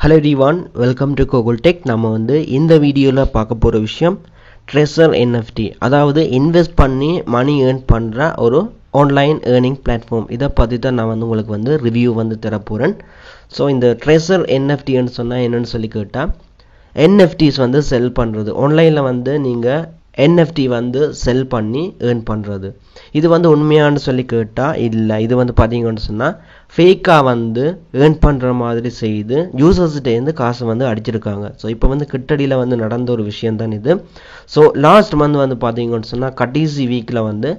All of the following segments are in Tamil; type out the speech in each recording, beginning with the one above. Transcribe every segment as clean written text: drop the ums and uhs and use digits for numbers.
Hello everyone, welcome to Google Tech. நம்ம வந்து இந்த வீடியோல பார்க்க போற விஷயம் Treasure NFT. அதாவது இன்வெஸ்ட் பண்ணி மணி earn பண்ற ஒரு ஆன்லைன் earning platform. இத பத்தி தான் நான் வந்து உங்களுக்கு வந்து ரிவ்யூ வந்து தர போறேன். சோ இந்த Treasure NFT ன்னு சொன்னா என்னன்னு சொல்லி கேட்டா NFTs வந்து செல் பண்றது. ஆன்லைன்ல வந்து நீங்க NFT வந்து செல் பண்ணி earn பண்றது. இது வந்து உண்மையானு சொல்லி கேட்டா இல்ல. இது வந்து பாத்தீங்கன்னு சொன்னா ஃபேக்கா வந்து earn பண்ற மாதிரி செய்து யூசர்ஸ்கிட்ட இருந்து காசு வந்து அடிச்சிருக்காங்க. சோ இப்போ வந்து கிட்டடியில வந்து நடந்த ஒரு விஷயம் தான் இது. சோ லாஸ்ட் மந்த் வந்து பாத்தீங்கன்னு சொன்னா கடைசி வீக்ல வந்து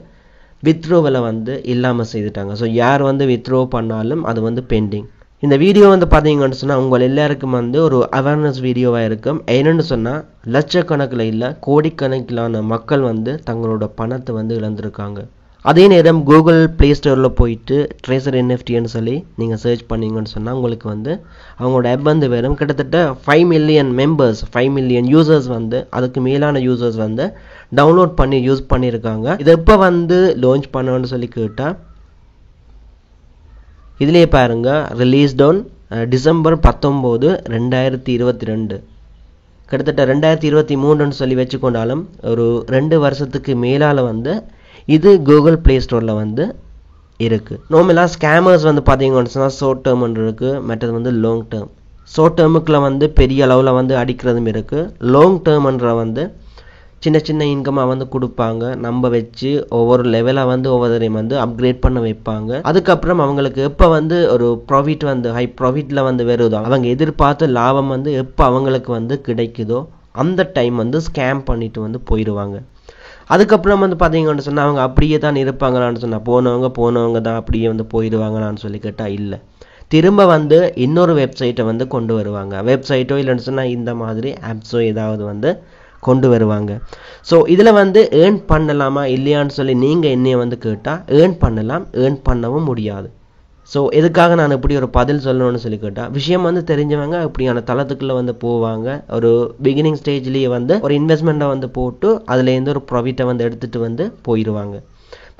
வித்ட்ரோவல வந்து இல்லாம செய்துட்டாங்க. சோ யார் வந்து வித்ட்ரோ பண்ணாலும் அது வந்து பெண்டிங். இந்த வீடியோ வந்து பாத்தீங்கன்னு சொன்னா உங்க எல்லாருக்கும் வந்து ஒரு அவேர்னஸ் வீடியோவா இருக்கும். என்னன்னு சொன்னா லட்சக்கணக்கில் இல்ல கோடிக்கணக்கிலான மக்கள் வந்து தங்களோட பணத்தை வந்து இழந்திருக்காங்க. அதே நேரம் கூகுள் பிளே ஸ்டோர்ல போயிட்டு ட்ரேசர் என்எஃப்டின்னு சொல்லி நீங்க சர்ச் பண்ணீங்கன்னு சொன்னா உங்களுக்கு வந்து அவங்களோட ஆப் வந்து வெறும் கிட்டத்தட்ட 5 மில்லியன் மெம்பர்ஸ் 5 மில்லியன் யூசர்ஸ் வந்து அதுக்கு மேலான யூசர்ஸ் வந்து டவுன்லோட் பண்ணி யூஸ் பண்ணியிருக்காங்க. இது எப்போ வந்து லான்ச் பண்ணணும்னு சொல்லி கேட்டா இதுலயே பாருங்க ரிலீஸ்ட் ஆன் டிசம்பர் 19 2022 கிட்டத்தட்ட 2023ன்னு சொல்லி வச்சுக்கொண்டாலும் ஒரு 2 வருஷத்துக்கு மேலால வந்து இது கூகுள் பிளே ஸ்டோர்ல வந்து இருக்கு. நார்மலா ஸ்கேமர்ஸ் வந்து பாத்தீங்கன்னு சொன்னா ஷார்ட் டேர்ம் இருக்கு, மற்றது வந்து லாங் டேர்ம். ஷார்ட் டேர்முக்குள்ள வந்து பெரிய அளவுல வந்து அடிக்கிறதும் இருக்கு. லாங் டேர்ம்ன்ற வந்து சின்ன சின்ன இன்கமா வந்து கொடுப்பாங்க. நம்ம வச்சு ஒவ்வொரு லெவலா வந்து ஒவ்வொருத்தரையும் வந்து அப்கிரேட் பண்ண வைப்பாங்க. அதுக்கப்புறம் அவங்களுக்கு எப்ப வந்து ஒரு ப்ராஃபிட் வந்து ஹை ப்ராஃபிட்ல வந்து வருதோ அவங்க எதிர்பார்த்த லாபம் வந்து எப்ப அவங்களுக்கு வந்து கிடைக்குதோ அந்த டைம் வந்து ஸ்கேம் பண்ணிட்டு வந்து போயிடுவாங்க. அதுக்கப்புறம் வந்து பாத்தீங்கன்னு சொன்னா அவங்க அப்படியே தான் இருப்பாங்களான்னு சொன்னா போனவங்க தான் அப்படியே வந்து போயிடுவாங்களான்னு சொல்லி கேட்டா இல்ல. திரும்ப வந்து இன்னொரு வெப்சைட்டை வந்து கொண்டு வருவாங்க. வெப்சைட்டோ இல்லைன்னு சொன்னா இந்த மாதிரி ஆப்ஸோ ஏதாவது வந்து கொண்டு வருவாங்க. ஸோ இதுல வந்து ஏர்ன் பண்ணலாமா இல்லையான்னு சொல்லி நீங்க என்னைய வந்து கேட்டா ஏர்ன் பண்ணலாம், ஏர்ன் பண்ணவும் முடியாது. ஸோ எதுக்காக நான் இப்படி ஒரு பதில் சொல்லணும்னு சொல்லி கேட்டா விஷயம் வந்து தெரிஞ்சவங்க இப்படியான தளத்துக்குள்ள வந்து போவாங்க. ஒரு பிகினிங் ஸ்டேஜ்லயே வந்து ஒரு இன்வெஸ்ட்மெண்ட்டை வந்து போட்டு அதுல இருந்து ஒரு ப்ராஃபிட்டை வந்து எடுத்துட்டு வந்து போயிடுவாங்க.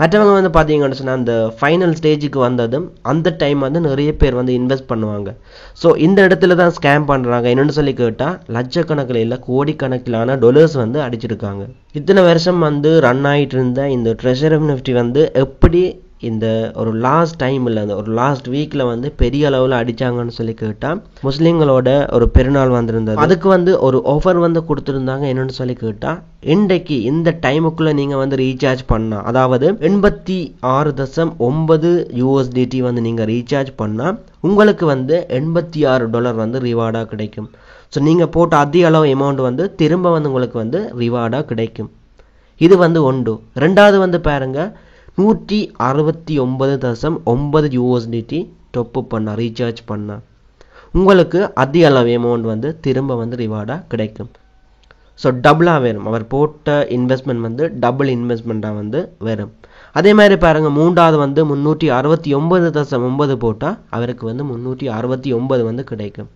மற்றவங்க வந்து பாத்தீங்கன்னு சொன்னா அந்த ஃபைனல் ஸ்டேஜுக்கு வந்ததும் அந்த டைம் வந்து நிறைய பேர் வந்து இன்வெஸ்ட் பண்ணுவாங்க. ஸோ இந்த இடத்துல தான் ஸ்கேம் பண்றாங்க. என்னன்னு சொல்லி கேட்டா லட்சக்கணக்கில் இல்ல கோடிக்கணக்கிலான டாலர்ஸ் வந்து அடிச்சிருக்காங்க. இத்தனை வருஷம் வந்து ரன் ஆயிட்டு இருந்த இந்த ட்ரெஷர் NFT வந்து எப்படி இந்த ஒரு லாஸ்ட் டைம்ல ஒரு லாஸ்ட் வீக்ல வந்து பெரிய அளவுல அடிச்சாங்கன்னு சொல்லி கேட்டா முஸ்லிம்களோட ஒரு பெருநாள் வந்திருந்தது. அதுக்கு வந்து ஒரு ஆஃபர் வந்து கொடுத்திருந்தாங்க. என்னன்னு சொல்லி கேட்டா இன்றைக்கு இந்த டைமுக்குள்ள நீங்க வந்து ரீசார்ஜ் பண்ணா அதாவது 86.9 USDT வந்து நீங்க ரீசார்ஜ் பண்ணா உங்களுக்கு வந்து $86 வந்து ரிவார்டா கிடைக்கும். ஸோ நீங்க போட்ட அதிக அளவு அமௌண்ட் வந்து திரும்ப வந்து உங்களுக்கு வந்து ரிவார்டா கிடைக்கும். இது வந்து ஒன்று. ரெண்டாவது வந்து பாருங்க 169.9 USDT டாப் அப் பண்ணா ரீசார்ஜ் பண்ணா உங்களுக்கு அதிக அளவு அமௌண்ட் வந்து திரும்ப வந்து ரிவார்டா கிடைக்கும். ஸோ டபுளா வரும். அவர் போட்ட இன்வெஸ்ட்மெண்ட் வந்து டபுள் இன்வெஸ்ட்மெண்டா வந்து வரும். அதே மாதிரி பாருங்க மூன்றாவது வந்து 369.9 போட்டா அவருக்கு வந்து 369 வந்து கிடைக்கும்.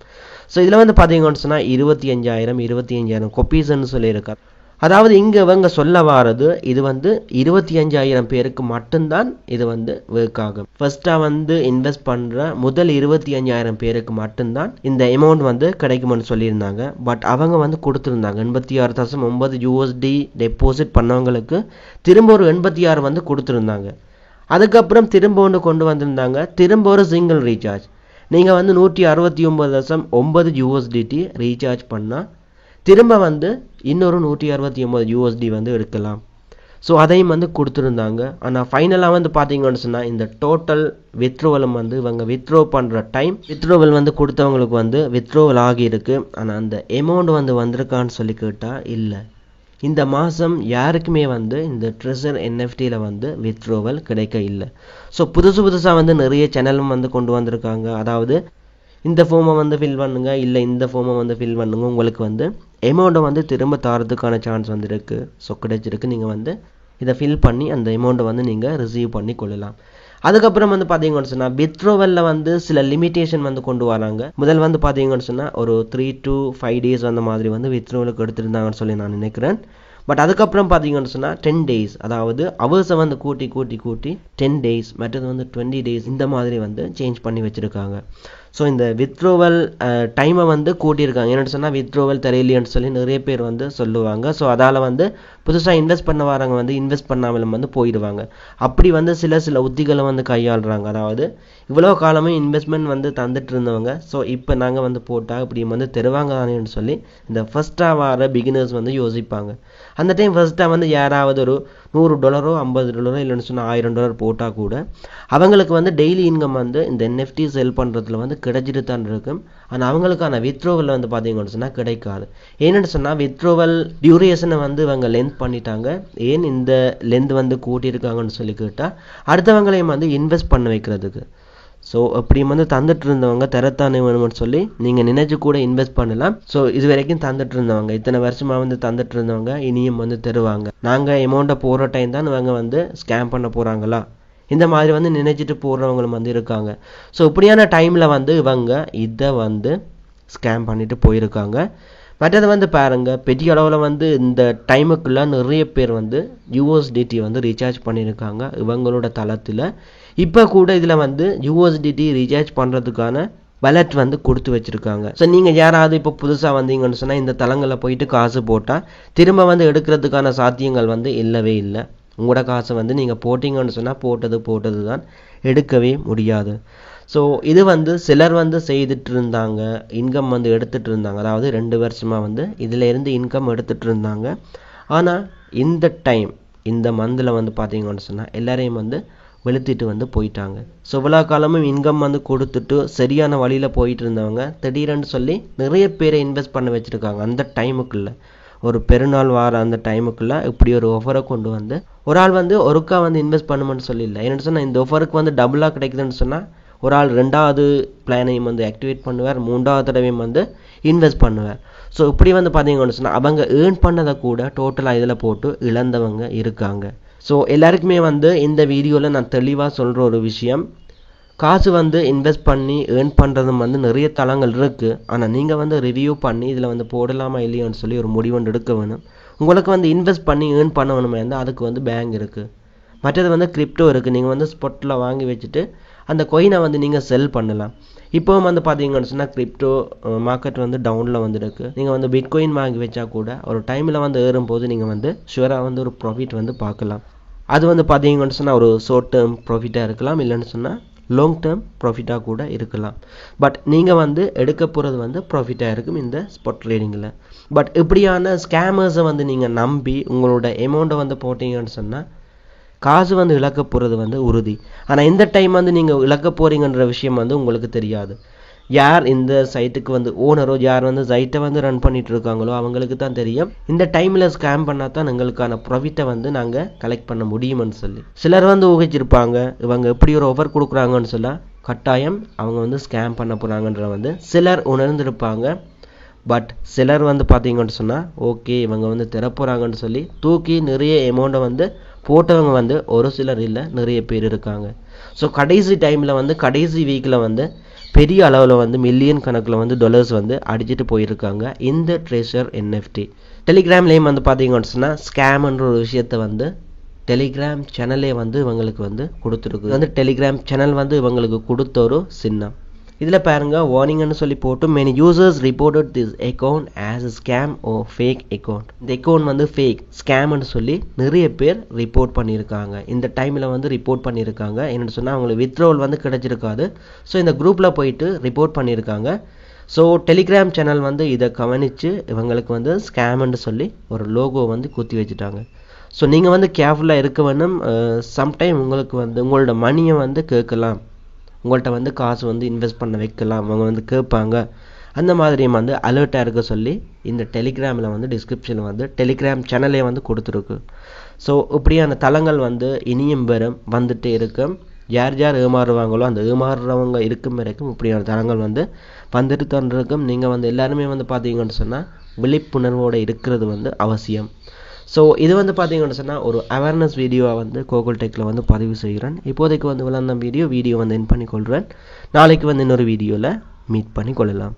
ஸோ இதுல வந்து பாத்தீங்கன்னு சொன்னா 25,000 கொப்பீஸ்ன்னு சொல்லியிருக்காரு. அதாவது இங்க இவங்க சொல்ல வாரது இது வந்து 25,000 பேருக்கு மட்டும்தான் இது வந்து ஒர்க் ஆகும். ஃபர்ஸ்டா வந்து இன்வெஸ்ட் பண்ற முதல் 25,000 பேருக்கு மட்டும்தான் இந்த அமௌண்ட் வந்து கிடைக்கும்னு சொல்லியிருந்தாங்க. பட் அவங்க வந்து கொடுத்திருந்தாங்க 86.9 USD டெபாசிட் பண்ணவங்களுக்கு திரும்ப ஒரு 86 வந்து கொடுத்திருந்தாங்க. அதுக்கப்புறம் திரும்ப ஒன்று கொண்டு வந்திருந்தாங்க. திரும்ப ஒரு சிங்கிள் ரீசார்ஜ் நீங்க வந்து 169.9 USDT ரீசார்ஜ் பண்ணா திரும்ப வந்து இன்னொரு 169 USD வந்து எடுக்கலாம். ஸோ அதையும் வந்து கொடுத்துருந்தாங்க. ஆனால் ஃபைனலாக வந்து பார்த்தீங்கன்னு சொன்னால் இந்த டோட்டல் வித்ட்ரோவலும் வந்து இவங்க வித்ட்ரோ பண்ணுற டைம் வித்ட்ரோவல் வந்து கொடுத்தவங்களுக்கு வந்து வித்ட்ரோவல் ஆகியிருக்கு. ஆனால் அந்த அமௌண்ட் வந்து வந்திருக்கான்னு சொல்லி கேட்டால் இல்லை. இந்த மாதம் யாருக்குமே வந்து இந்த ட்ரெஷர் NFTல வந்து வித்ட்ரோவல் கிடைக்க இல்லை. ஸோ புதுசாக வந்து நிறைய சேனலும் வந்து கொண்டு வந்திருக்காங்க. அதாவது இந்த ஃபார்மை வந்து ஃபில் பண்ணுங்க இல்லை இந்த ஃபார்மை வந்து ஃபில் பண்ணுங்க உங்களுக்கு வந்து அமௌண்ட்டை வந்து திரும்ப தரதுக்கான சான்ஸ் வந்து இருக்கு. ஸோ கிடைச்சிருக்கு. நீங்கள் வந்து இதை ஃபில் பண்ணி அந்த அமௌண்ட்டை வந்து நீங்கள் ரிசீவ் பண்ணி கொள்ளலாம். அதுக்கப்புறம் வந்து பார்த்தீங்கன்னு சொன்னால் வித்ட்ரோவலில் வந்து சில லிமிட்டேஷன் வந்து கொண்டு வராங்க. முதல் வந்து பார்த்தீங்கன்னு சொன்னால் ஒரு 3 to 5 days அந்த மாதிரி வந்து வித்ட்ரோவலுக்கு எடுத்திருந்தாங்கன்னு சொல்லி நான் நினைக்கிறேன். பட் அதுக்கப்புறம் பார்த்தீங்கன்னு சொன்னால் 10 days அதாவது அவர்ஸை வந்து கூட்டி 10 days மற்றது வந்து 20 days இந்த மாதிரி வந்து சேஞ்ச் பண்ணி வச்சுருக்காங்க. ஸோ இந்த வித்ட்ரோவல் டைமை வந்து கூட்டியிருக்காங்க. என்னென்னு சொன்னால் வித்ட்ரோவல் தெரியலையன்னு சொல்லி நிறைய பேர் வந்து சொல்லுவாங்க. ஸோ அதால் வந்து புதுசாக இன்வெஸ்ட் பண்ண வரவங்க வந்து இன்வெஸ்ட் பண்ணாமலும் வந்து போயிடுவாங்க. அப்படி வந்து சில உத்திகளை வந்து கையாளுறாங்க. அதாவது இவ்வளோ காலமே இன்வெஸ்ட்மெண்ட் வந்து தந்துட்டு இருந்தவங்க ஸோ இப்போ நாங்கள் வந்து போட்டால் இப்படி வந்து தருவாங்க தானேன்னு சொல்லி இந்த ஃபர்ஸ்ட்டாக வர பிகினர்ஸ் வந்து யோசிப்பாங்க. அந்த டைம் ஃபர்ஸ்ட்டாக வந்து யாராவது ஒரு $100 $50 இல்லைன்னு சொன்னால் $1000 போட்டால் கூட அவங்களுக்கு வந்து டெய்லி இன்கம் வந்து இந்த NFT செல் பண்ணுறதுல வந்து கிடைச்சிட்டு தான் இருக்கும். ஆனால் அவங்களுக்கான வித்ட்ரோவல் வந்து பார்த்தீங்கன்னு சொன்னால் கிடைக்காது. ஏன்னு சொன்னால் வித்ட்ரோவல் டியூரேஷனை வந்து இவங்க லென்த் பண்ணிட்டாங்க. ஏன் இந்த லென்த் வந்து கூட்டியிருக்காங்கன்னு சொல்லி கேட்டால் அடுத்தவங்களையும் வந்து இன்வெஸ்ட் பண்ண வைக்கிறதுக்கு. ஸோ அப்படி வந்து தந்துட்டு இருந்தவங்க தரத்தானே வேணும்னு சொல்லி நீங்கள் நினைச்சு கூட இன்வெஸ்ட் பண்ணலாம். ஸோ இது வரைக்கும் தந்துட்டு இருந்தவங்க இத்தனை வருஷமாக வந்து தந்துட்டு இருந்தவங்க இனியும் வந்து தருவாங்க. நாங்கள் அமௌண்ட்டை போகிற டைம் தான் இவங்க வந்து ஸ்கேம் பண்ண போகிறாங்களா இந்த மாதிரி வந்து நினைச்சிட்டு போடுறவங்களும் வந்து இருக்காங்க. ஸோ இப்படியான டைமில் வந்து இவங்க இதை வந்து ஸ்கேம் பண்ணிட்டு போயிருக்காங்க. மற்றது வந்து பாருங்க பெரிய அளவில் வந்து இந்த டைமுக்குள்ள நிறைய பேர் வந்து USDT வந்து ரீசார்ஜ் பண்ணியிருக்காங்க இவங்களோட தளத்தில். இப்போ கூட இதில் வந்து USDT ரீசார்ஜ் பண்ணுறதுக்கான வாலெட் வந்து கொடுத்து வச்சுருக்காங்க. ஸோ நீங்கள் யாராவது இப்போ புதுசாக வந்தீங்கன்னு சொன்னால் இந்த தளங்களில் போயிட்டு காசு போட்டால் திரும்ப வந்து எடுக்கிறதுக்கான சாத்தியங்கள் வந்து இல்லவே இல்லை. உங்களோட காசை வந்து நீங்கள் போட்டிங்கன்னு சொன்னால் போட்டது தான், எடுக்கவே முடியாது. ஸோ இது வந்து சிலர் வந்து செய்துட்டு இருந்தாங்க, இன்கம் வந்து எடுத்துகிட்டு இருந்தாங்க. அதாவது 2 வருஷமாக வந்து இதில் இருந்து இன்கம் எடுத்துகிட்டு இருந்தாங்க. ஆனால் இந்த டைம் இந்த மந்தில் வந்து பார்த்தீங்கன்னு சொன்னால் எல்லாரையும் வந்து வெளுத்திட்டு வந்து போயிட்டாங்க. ஸோ இவ்வளோ காலமும் இன்கம் வந்து கொடுத்துட்டு சரியான வழியில் போயிட்டு இருந்தவங்க திடீரென்னு சொல்லி நிறைய பேரை இன்வெஸ்ட் பண்ண வச்சுருக்காங்க. அந்த டைமுக்குள்ளே ஒரு பெருநாள் வார அந்த டைமுக்குள்ளே இப்படி ஒரு ஆஃபரை கொண்டு வந்து ஒரு ஆள் வந்து ஒருக்கா வந்து இன்வெஸ்ட் பண்ணுமென்னு சொல்லிடல. என்னென்னு சொன்னால் இந்த ஆஃபருக்கு வந்து டபுளாக கிடைக்குதுன்னு சொன்னால் ஒரு ஆள் 2வது பிளானையும் வந்து ஆக்டிவேட் பண்ணுவார், 3வது தடவையும் வந்து இன்வெஸ்ட் பண்ணுவார். ஸோ இப்படி வந்து பார்த்தீங்கன்னு சொன்னால் அவங்க ஏர்ன் பண்ணதை கூட டோட்டலாக இதில் போட்டு இழந்தவங்க இருக்காங்க. ஸோ எல்லாருக்குமே வந்து இந்த வீடியோவில் நான் தெளிவாக சொல்கிற ஒரு விஷயம், காசு வந்து இன்வெஸ்ட் பண்ணி ஏர்ன் பண்ணுறதும் வந்து நிறைய தளங்கள் இருக்குது. ஆனால் நீங்கள் வந்து ரிவ்யூ பண்ணி இதில் வந்து போடலாமா இல்லையோன்னு சொல்லி ஒரு முடிவு வந்து எடுக்க வேணும். உங்களுக்கு வந்து இன்வெஸ்ட் பண்ணி ஏர்ன் பண்ண வேணுமே இருந்தால் அதுக்கு வந்து பேங்க் இருக்குது. மற்றது வந்து கிரிப்டோ இருக்குது. நீங்கள் வந்து ஸ்பாட்டில் வாங்கி வச்சுட்டு அந்த கொயினை வந்து நீங்கள் செல் பண்ணலாம். இப்போவும் வந்து பார்த்தீங்கன்னு சொன்னால் கிரிப்டோ மார்க்கெட் வந்து டவுனில் வந்துருக்கு. நீங்கள் வந்து பிட்காயின் வாங்கி வச்சா கூட ஒரு டைமில் வந்து ஏறும்போது நீங்கள் வந்து ஷுவராக வந்து ஒரு ப்ராஃபிட் வந்து பார்க்கலாம். அது வந்து பார்த்தீங்கன்னு சொன்னால் ஒரு ஷார்ட் டேர்ம் ப்ராஃபிட்டாக இருக்கலாம், இல்லைன்னு சொன்னால் லாங் டேர்ம் ப்ராஃபிட்டாக கூட இருக்கலாம். பட் நீங்கள் வந்து எடுக்க போகிறது வந்து ப்ராஃபிட்டாக இருக்கும் இந்த ஸ்பாட் ட்ரேடிங்கில். பட் இப்படியான ஸ்கேமர்ஸை வந்து நீங்கள் நம்பி உங்களோட அமௌண்ட்டை வந்து போட்டிங்கன்னு சொன்னால் காசு வந்து இழக்க போகிறது வந்து உறுதி. ஆனால் இந்த டைம் வந்து நீங்கள் இழக்க போகிறீங்கன்ற விஷயம் வந்து உங்களுக்கு தெரியாது. யார் இந்த சைட்டுக்கு வந்து ஓனரோ யார் வந்து சைட்டை வந்து ரன் பண்ணிட்டு இருக்காங்களோ அவங்களுக்கு தான் தெரியும் இந்த டைமில் ஸ்கேம் பண்ணால் தான் எங்களுக்கான ப்ராஃபிட்டை வந்து நாங்கள் கலெக்ட் பண்ண முடியும்னு சொல்லி. சிலர் வந்து ஊகிச்சிருப்பாங்க இவங்க எப்படி ஒரு ஆஃபர் கொடுக்குறாங்கன்னு சொல்ல கட்டாயம் அவங்க வந்து ஸ்கேம் பண்ண போகிறாங்கன்ற வந்து சிலர் உணர்ந்திருப்பாங்க. பட் சிலர் வந்து பார்த்தீங்கன்னு சொன்னால் ஓகே இவங்க வந்து தரப்போகிறாங்கன்னு சொல்லி தூக்கி நிறைய அமௌண்ட்டை வந்து போட்டவங்க வந்து ஒரு சிலர் இல்லை நிறைய பேர் இருக்காங்க. ஸோ கடைசி டைமில் வந்து கடைசி வீக்கில் வந்து பெரிய அளவில் வந்து மில்லியன் கணக்கில் வந்து டாலர்ஸ் வந்து அடிச்சுட்டு போயிருக்காங்க இந்த ட்ரெஷர் NFT. டெலிகிராம்லேயும் வந்து பார்த்தீங்கன்னு சொன்னால் ஸ்கேம்ன்ற ஒரு விஷயத்தை வந்து டெலிகிராம் சேனலே வந்து இவங்களுக்கு வந்து கொடுத்துருக்கு. வந்து டெலிகிராம் சேனல் வந்து இவங்களுக்கு கொடுத்த ஒரு சின்னம். இதில் பாருங்க வார்னிங்னு சொல்லி போட்டு many users reported this account as a scam or fake account. இந்த அக்கௌண்ட் வந்து ஃபேக் ஸ்கேம்னு சொல்லி நிறைய பேர் ரிப்போர்ட் பண்ணியிருக்காங்க. இந்த டைமில் வந்து ரிப்போர்ட் பண்ணியிருக்காங்க. என்னென்னு சொன்னால் அவங்களுக்கு வித்ட்ரோவல் வந்து கிடைச்சிருக்காது. ஸோ இந்த குரூப்பில் போயிட்டு ரிப்போர்ட் பண்ணியிருக்காங்க. ஸோ டெலிகிராம் சேனல் வந்து இதை கவனித்து இவங்களுக்கு வந்து ஸ்கேம்னு சொல்லி ஒரு லோகோ வந்து குத்தி வச்சுட்டாங்க. ஸோ நீங்கள் வந்து கேர்ஃபுல்லாக இருக்க வேணும். சம்டைம் உங்களுக்கு வந்து உங்களோட மணியை வந்து கேட்கலாம், உங்கள்கிட்ட வந்து காசு வந்து இன்வெஸ்ட் பண்ண வைக்கலாம், அவங்க வந்து கேட்பாங்க. அந்த மாதிரியும் வந்து அலர்ட்டாக இருக்க சொல்லி இந்த டெலிகிராமில் வந்து டிஸ்கிரிப்ஷனில் வந்து டெலிகிராம் சேனலே வந்து கொடுத்துருக்கு. ஸோ இப்படியான தளங்கள் வந்து இனியும் பெறும் வந்துட்டு இருக்கும். யார் யார் ஏமாறுவாங்களோ அந்த ஏமாறுறவங்க இருக்கும் வரைக்கும் இப்படியான தளங்கள் வந்து வந்துட்டு தான் இருக்கும். நீங்கள் வந்து எல்லாருமே வந்து பார்த்தீங்கன்னு சொன்னால் விழிப்புணர்வோடு இருக்கிறது வந்து அவசியம். ஸோ இது வந்து பார்த்தீங்கன்னு சொன்னால் ஒரு அவேர்னஸ் வீடியோவை வந்து கோகுல் டெக்கில் வந்து பதிவு செய்கிறேன். இப்போதைக்கு வந்து விளந்த வீடியோ வந்து என் பண்ணிக்கொள்கிறேன். நாளைக்கு வந்து இன்னொரு வீடியோவில் மீட் பண்ணி கொள்ளலாம்.